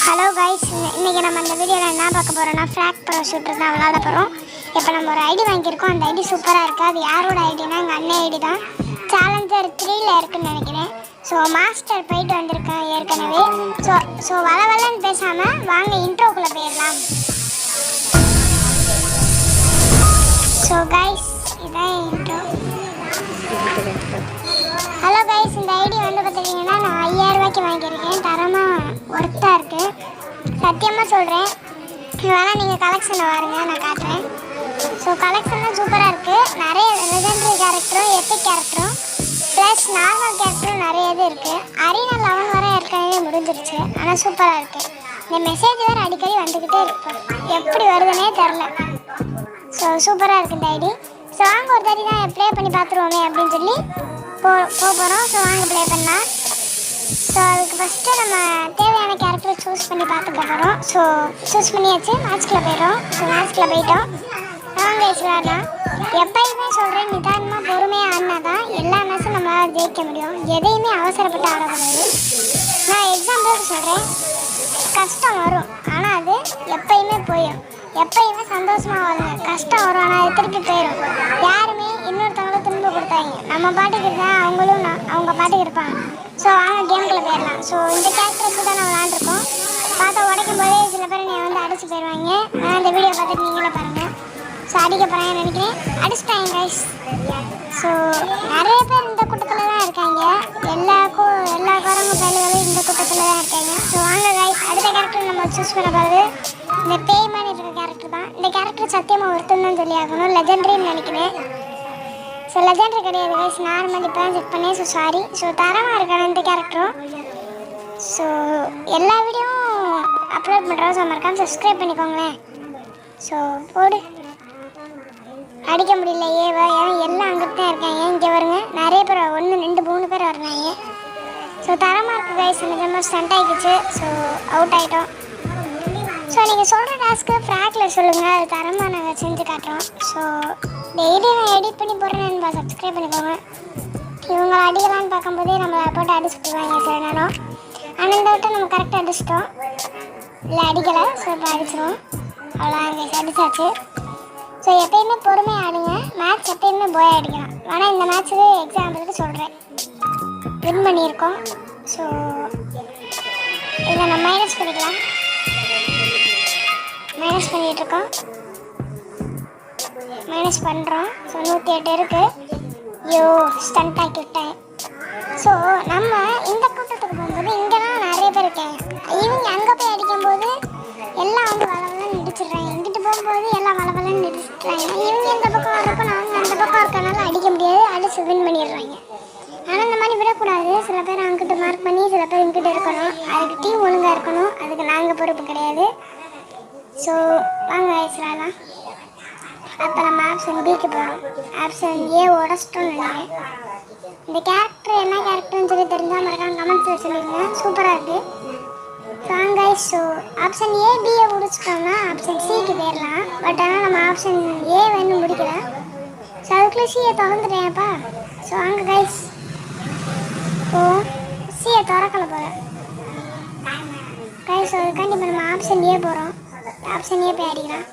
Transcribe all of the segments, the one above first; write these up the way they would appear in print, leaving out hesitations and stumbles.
Hello guys, இன்றைக்கி நம்ம இந்த வீடியோவில் என்ன பார்க்க போகிறோம்னா ஃப்ராக் ப்ரோ ஷூட்டர் தான் விளாட போகிறோம். இப்போ நம்ம ஒரு ஐடி வாங்கியிருக்கோம். அந்த ஐடி சூப்பராக இருக்குது. அது யாரோட ஐடினா எங்கள் அண்ணன் ஐடி தான். சேலஞ்சர் 3ல் இருக்குதுன்னு நினைக்கிறேன். ஸோ மாஸ்டர் போயிட்டு வந்திருக்கேன் ஏற்கனவே. ஸோ வளவலன்னு பேசாமல் வாங்க இன்ட்ரோக்குள்ளே போயிடலாம். ஸோ கைஸ், இதான் இன்ட்ரோ. ஹலோ கைஸ், இந்த ஐடி வந்து பார்த்துக்கிட்டிங்கன்னா நான் 5000 ரூபாய்க்கு வாங்கியிருக்கேன். தரமாக ஒர்த்தாக இருக்குது, சத்தியமாக சொல்கிறேன். வேணால் நீங்கள் கலெக்ஷனை வாருங்க, நான் காட்டுறேன். ஸோ கலெக்ஷன்லாம் சூப்பராக இருக்குது. நிறைய லெஜெண்டரி கேரக்டரும் எபிக் கேரக்டரும் ப்ளஸ் நார்மல் கேரக்டரும் நிறைய இது இருக்குது. அரீனா 11 வரை ஏற்கனவே முடிஞ்சிருச்சு, ஆனால் சூப்பராக இருக்குது. இந்த மெசேஜ் வேறு அடிக்கடி வந்துக்கிட்டே இருக்கும், எப்படி வருதுன்னே தெரில. ஸோ சூப்பராக இருக்குது இந்த ஐடி. ஸோ வாங்க ஒரு தாட்டி தான் ப்ளே பண்ணி பார்த்துருவோமே அப்படின்னு சொல்லி போகிறோம். ஸோ வாங்க ப்ளே பண்ணலாம். ஸோ அதுக்கு ஃபஸ்ட்டு நம்ம தேவையான கேரக்டரை சூஸ் பண்ணி பார்த்துக்க போகிறோம். ஸோ சூஸ் பண்ணியாச்சு, மேட்ச்குள்ளே போயிடும். ஸோ மேட்ச்குள்ளே போயிட்டோம். வாங்க விளாடலாம். எப்பயுமே சொல்கிறேன், நிதானமாக பொறுமையாக ஆடினா தான் எல்லா மேட்சும் நம்மளால் ஜெயிக்க முடியும். எதையுமே அவசரப்பட்டு ஆடக்கூடாது. நான் எக்ஸாம்பிளுக்கு சொல்கிறேன், கஷ்டம் வரும் ஆனால் அது எப்பயுமே போயிடும். எப்பயுமே சந்தோஷமாக வருங்க. கஷ்டம் வரும் ஆனால் அது திருப்பி போயிடும். யாருமே இன்னொருத்தவங்கள திரும்ப கொடுத்தாங்க, நம்ம பாட்டுக்கு இருந்தால் அவங்களும் அவங்க பாட்டுக்கு இருப்பாங்க. ஸோ வாங்க கேமுக்குள்ளே போயிடலாம். ஸோ இந்த கேரக்டர்ஸ் தான் நான் விளாண்டுருக்கோம். பார்த்தா உடைக்கும் போதே சில பேர் நீ வந்து அடிச்சு போயிடுவாங்க. நான் இந்த வீடியோ பார்த்துட்டு நீங்களே பாருங்கள். ஸோ அடிக்க போகிறாங்கன்னு நினைக்கிறேன். அடிச்சிட்டாங்க கைஸ். ஸோ நிறைய பேர் இந்த கூட்டத்தில் தான் இருக்காங்க. எல்லா குரங்கு பயல்களும் இந்த கூட்டத்தில் தான் இருக்காங்க. ஸோ வாங்க கைஸ், அடுத்த கேரக்டர் நம்ம சூஸ் பண்ண போகிறது இந்த பேய் மாதிரி இருக்கிற கேரக்டர் தான். இந்த கேரக்டர் சத்தியமாக ஒருத்தன்னு சொல்லி ஆகணும். லெஜெண்டரின்னு நினைக்கிறேன். ஸோ லெஜெண்டரி கிடையாது கைஸ், நார்மல் இப்போ தான் செக் பண்ணேன். So sorry. ஸோ தரமாக இருக்கான இந்த கேரக்டரும். ஸோ எல்லா வீடியோவும் அப்லோட் பண்ணுறோம். ஸோ மறக்காமல் சப்ஸ்கிரைப் பண்ணிக்கோங்களேன். ஸோ போடு. அடிக்க முடியல ஏவா, ஏன் எல்லாம் அங்கிட்டு தான் இருக்காங்க. இங்கே வருங்க, நிறைய பேர் 1 2 3 பேர் வர்றாங்க. ஸோ தரமாக இருக்குது கைஸ். நிஜமாக ஸ்டண்ட் ஆகிடுச்சு. ஸோ அவுட் ஆகிட்டோம். ஸோ நீங்கள் சொல்கிற டாஸ்க்கு ஃப்ராக்கில் சொல்லுங்கள், அது தரமாக நாங்கள் செஞ்சு காட்டுறோம். ஸோ டெய்லி நான் எடிட் பண்ணி போடுறேன், சப்ஸ்கிரைப் பண்ணிக்கோங்க. இவங்களை அடிக்கலான்னு பார்க்கும்போதே நம்மளை போட்டு அடிச்சுட்டுருவாங்க சில நேரம். ஆனால் இந்த விட்டு நம்ம கரெக்டாக அடிச்சிட்டோம். இல்லை அடிக்கலை. ஸோ இப்போ அடிச்சிடும். அவ்வளோ கைஸ், அடிச்சாச்சு. ஸோ எப்பயுமே பொறுமையாக ஆடுங்க. மேட்ச் எப்பயுமே போய் அடிக்கலாம். ஆனால் இந்த மேட்ச்சுக்கு எக்ஸாம்பிளுக்கு சொல்கிறேன், வின் பண்ணியிருக்கோம். ஸோ இதை நம்ம மைனஸ் பண்ணிக்கலாம். மைனஸ் பண்ணிகிட்ருக்கோம், மைனஸ் பண்ணுறோம். ஸோ 108 இருக்குது. ஐயோ, ஸ்டண்ட் ஆக்கி விட்டேன். ஸோ நம்ம இந்த கூட்டத்துக்கு போகும்போது இங்கெல்லாம் நிறைய பேர் இருக்காங்க. இவங்க அங்கே போய் அடிக்கும்போது எல்லாம் வந்து வளவலன்னு இடிச்சிடுறாங்க. இங்கிட்டு போகும்போது எல்லாம் வளவலன்னு இடிச்சிடுறாங்க. இவங்க இந்த பக்கம் வரப்போ நாங்கள் அந்த பக்கம் இருக்கனால அடிக்க முடியாது, அடிச்சு வின் பண்ணிடுறாங்க. ஆனால் இந்த மாதிரி விடக்கூடாது. சில பேர் அங்கிட்டு மார்க் பண்ணி சில பேர் இங்கிட்ட இருக்கணும். அதுக்கு டீம் ஒழுங்காக இருக்கணும். அதுக்கு நாங்கள் பொறுப்பு கிடையாது. ஸோ வாங்க வயசுலாம். அப்போ நம்ம ஆப்ஷன் பிக்கு போகிறோம். ஆப்ஷன் ஏ உடச்சிட்டோம்னு நினைக்கிறேன். இந்த கேரக்டர் என்ன கேரக்டர்னு சொல்லி தெரிஞ்சால் மறக்காம கமெண்ட்ஸில் சொல்லிடுங்க. சூப்பராக இருக்குது. வாங்க. ஸோ ஆப்ஷன் ஏ பியை முடிச்சிட்டோம்னா ஆப்ஷன் சிக்கு போயிடலாம். பட் ஆனால் நம்ம ஆப்ஷன் ஏ வேணும் முடிக்கல. ஸோ அதுக்குள்ளே சியை திறந்துட்டேன்ப்பா. ஸோ வாங்க கைஸ், ஓ சியை திறக்கலை போல கைஸ். அதுக்காண்டி இப்போ நம்ம ஆப்ஷன் ஏ போகிறோம். ஆப்ஷன் ஏ போய் அடிக்கலாம்.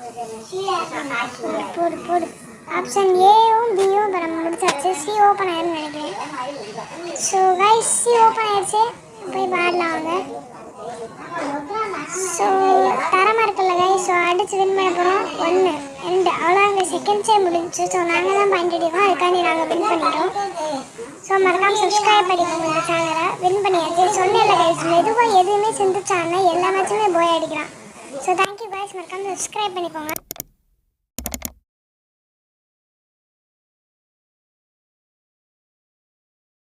போடு. ஆப்ஷன் ஏவும் பியும் இப்போ நம்ம முடிச்சாச்சு. சி ஓப்பன் ஆயிருன்னு நினைக்கிறேன். ஸோ கைஸ், சி ஓப்பன் ஆயிடுச்சு. போய் பாடலாம் வாங்க. ஸோ தரமாக இருக்குல்ல கைஸ். ஸோ அடித்து வின் பண்ண போகிறோம். 1 2 அவ்வளோங்க. செகண்ட்ஸே முடிஞ்சிச்சு. ஸோ நாங்கள் தான் பாயிண்ட் அடிக்கோம். அதுக்காண்டி நாங்கள் வின் பண்ணிட்டோம். ஸோ மறக்காமல் சப்ஸ்கிரைப் பண்ணிக்கோங்க இந்த சேனலை. வின் பண்ணியாச்சு. சொன்னேன்ல கைஸ், மெதுவாக எதுவுமே சிந்திச்சாங்கன்னா எல்லா மேட்சுமே போய் அடிக்கலாம். ஸோ தேங்க்யூ கைஸ், மறக்காமல் சப்ஸ்கிரைப் பண்ணிக்கோங்க.